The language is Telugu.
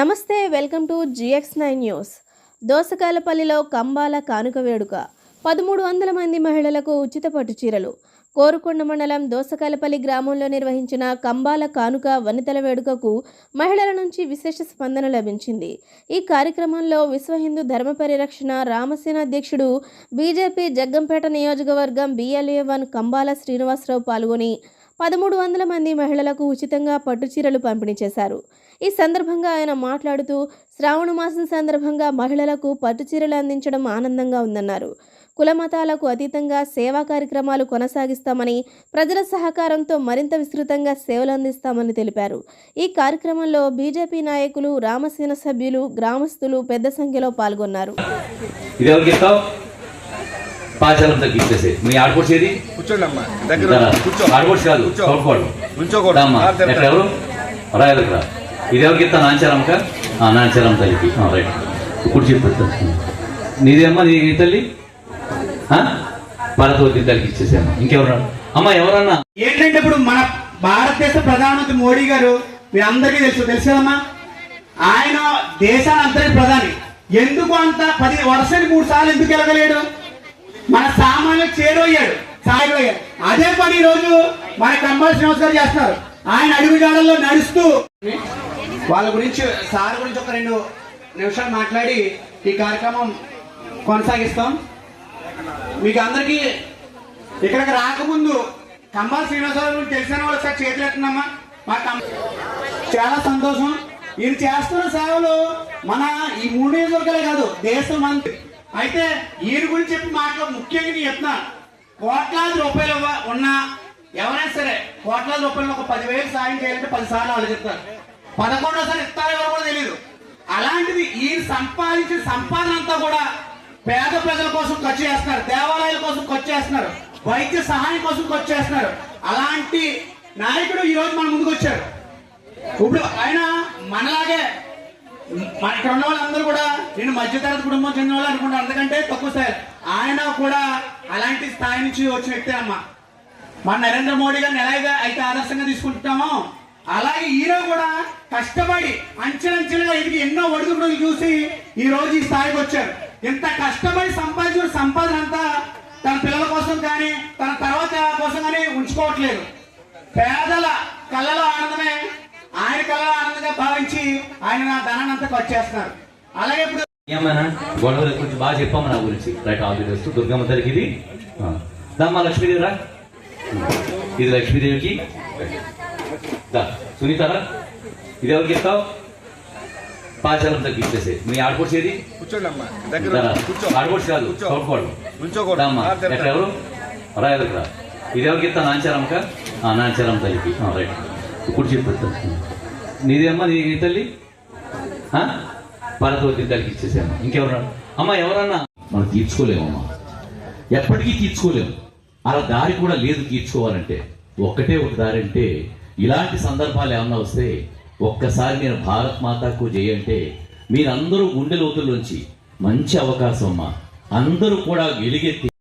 నమస్తే, వెల్కమ్ టు GX9 న్యూస్. దోసకాయలపల్లిలో కంబాల కానుక వేడుక. 1300 మంది మహిళలకు ఉచిత పట్టు చీరలు. కోరుకొండ మండలం దోసకాయలపల్లి గ్రామంలో నిర్వహించిన కంబాల కానుక వనితల వేడుకకు మహిళల నుంచి విశేష స్పందన లభించింది. ఈ కార్యక్రమంలో విశ్వ హిందూ ధర్మ పరిరక్షణ రామసేన అధ్యక్షుడు బీజేపీ జగ్గంపేట నియోజకవర్గం BLA1 కంబాల శ్రీనివాసరావు పాల్గొని 1300 మంది మహిళలకు ఉచితంగా పట్టు చీరలు పంపిణీ చేశారు. ఈ సందర్భంగా ఆయన మాట్లాడుతూ శ్రావణ మాసం సందర్భంగా మహిళలకు పట్టు చీరలు అందించడం ఆనందంగా ఉందన్నారు. కులమతాలకు అతీతంగా సేవా కార్యక్రమాలు కొనసాగిస్తామని, ప్రజల సహకారంతో మరింత విస్తృతంగా సేవలు అందిస్తామని తెలిపారు. ఈ కార్యక్రమంలో బీజేపీ నాయకులు, రామసేన సభ్యులు, గ్రామస్తులు పెద్ద సంఖ్యలో పాల్గొన్నారు. పాచారం తగ్గించేసి మీ ఆడుకోసేది కూర్చోండమ్మా దగ్గర కూర్చో ఆడుకోవచ్చు కాదు చదువుకోవడం కూర్చోకూడమ్మా ఎవరు రాయదురా ఇది ఎవరికి ఇస్తా నాంచారమ్మక నాంచారమ్మ తల్లికి రైట్ ఇప్పుడు చెప్పు నీదేమ్మా నీ తల్లి భారతవతి తల్లికి ఇచ్చేసాను. ఇంకెవరు అమ్మా ఎవరన్నా ఏంటంటే ఇప్పుడు మన భారతదేశ ప్రధానమంత్రి మోడీ గారు మీ అందరికీ తెలుసు కదమ్మా, ఆయన దేశాన్ని అందరికి ప్రధాని. ఎందుకు అంత 10 వర్షానికి 3 సార్లు ఎందుకు వెళ్ళగలేడు? మన సామాన్యులకు చేరయ్యాడు. అదే పని ఈ రోజు మన కంబాల శ్రీనివాస్ గారు చేస్తున్నారు. ఆయన అడుగుజాడల్లో నడుస్తూ వాళ్ళ గురించి సార్ గురించి ఒక 2 నిమిషాలు మాట్లాడి ఈ కార్యక్రమం కొనసాగిస్తాం. మీకు అందరికీ ఇక్కడికి రాకముందు కంబాల శ్రీనివాస్ గారు గురించి తెలిసిన వాళ్ళు ఒకసారి చేతులు ఎత్తున్నామా? చాలా సంతోషం. ఈయన చేస్తున్న సేవలు మన ఈ 3 నియోజకవర్గాలే కాదు, దేశం అంతా. అయితే ఈయన గురించి చెప్పి మాటలు ముఖ్యంగా నేను చెప్తున్నా, కోట్లాది రూపాయలు ఉన్నా ఎవరైనా సరే కోట్లాది రూపాయలు ఒక 10,000 సాయం చేయాలంటే 10 సార్లు ఆలోచిస్తారు. 11వ సారి ఇస్తారో కూడా తెలియదు. అలాంటిది ఈయన సంపాదించిన సంపాదన అంతా కూడా పేద ప్రజల కోసం ఖర్చు చేస్తున్నారు, దేవాలయాల కోసం ఖర్చు చేస్తున్నారు, వైద్య సహాయం కోసం ఖర్చు చేస్తున్నారు. అలాంటి నాయకుడు ఈ రోజు మన ముందుకు వచ్చారు. ఇప్పుడు ఆయన మనలాగే మన ఇక్కడ ఉన్న వాళ్ళందరూ కూడా నేను మధ్యతరగతి కుటుంబం చెందిన వాళ్ళు అనుకుంటాను, అందుకంటే తక్కువ స్థాయి. ఆయన కూడా అలాంటి స్థాయి నుంచి వచ్చిన వ్యక్తే అమ్మ. మన నరేంద్ర మోడీ గారిని ఎలాగా అయితే ఆదర్శంగా తీసుకుంటామో అలాగే ఈయన కూడా కష్టపడి అంచెలంచెలుగా ఎదిగి ఎన్నో ఒడిదుడుకులు చూసి ఈ రోజు ఈ స్థాయికి వచ్చారు. ఇంత కష్టపడి సంపాదించిన సంపాదన అంతా తన పిల్లల కోసం కానీ తన తర్వాత కోసం కానీ ఉంచుకోవట్లేదు. పేదల కళ్ళలో ఆనందమే ఆయన కళ ఆనందంగా భావించి ఆయన నా ధనాన్ని అంతా ఖర్చు చేస్తున్నారు. అలాగే ఇప్పుడు ఏమైనా గొడవల గురించి బాగా చెప్పాము నా గురించి. Right all the best. Durgamma తల్లికి ఇది దమ్మా లక్ష్మీదేవి రా, ఇది లక్ష్మీదేవికి. సునీతారా ఇది ఎవరికి ఇస్తావు? పాచారం తగ్గించేసి మీ ఆడుకోసేది కూర్చోండమ్మా దగ్గర ఆడుకోవచ్చు కాదు చదువుకోవడం ఎవరు రాయదురా ఇది ఎవరికి ఇస్తా? నాంచారమ్మక నాంచారమ్మ తల్లికి రైట్ ఇప్పుడు చెప్పు నీదేమ్మా నీ తల్లి భారతవతి తల్లికి ఇచ్చేసాను. ఇంకెవరు అమ్మా ఎవరన్నా మనం తీర్చుకోలేమమ్మా, ఎప్పటికీ తీర్చుకోలేము. అలా దారి కూడా లేదు తీర్చుకోవాలంటే. ఒక్కటే ఒక దారి అంటే ఇలాంటి సందర్భాలు ఏమన్నా వస్తే ఒక్కసారి నేను భారత్ మాతాకు జై అంటే మీరందరూ గుండె లోతుల్లోంచి మంచి అవకాశం అమ్మా, అందరూ కూడా వెలిగెత్తి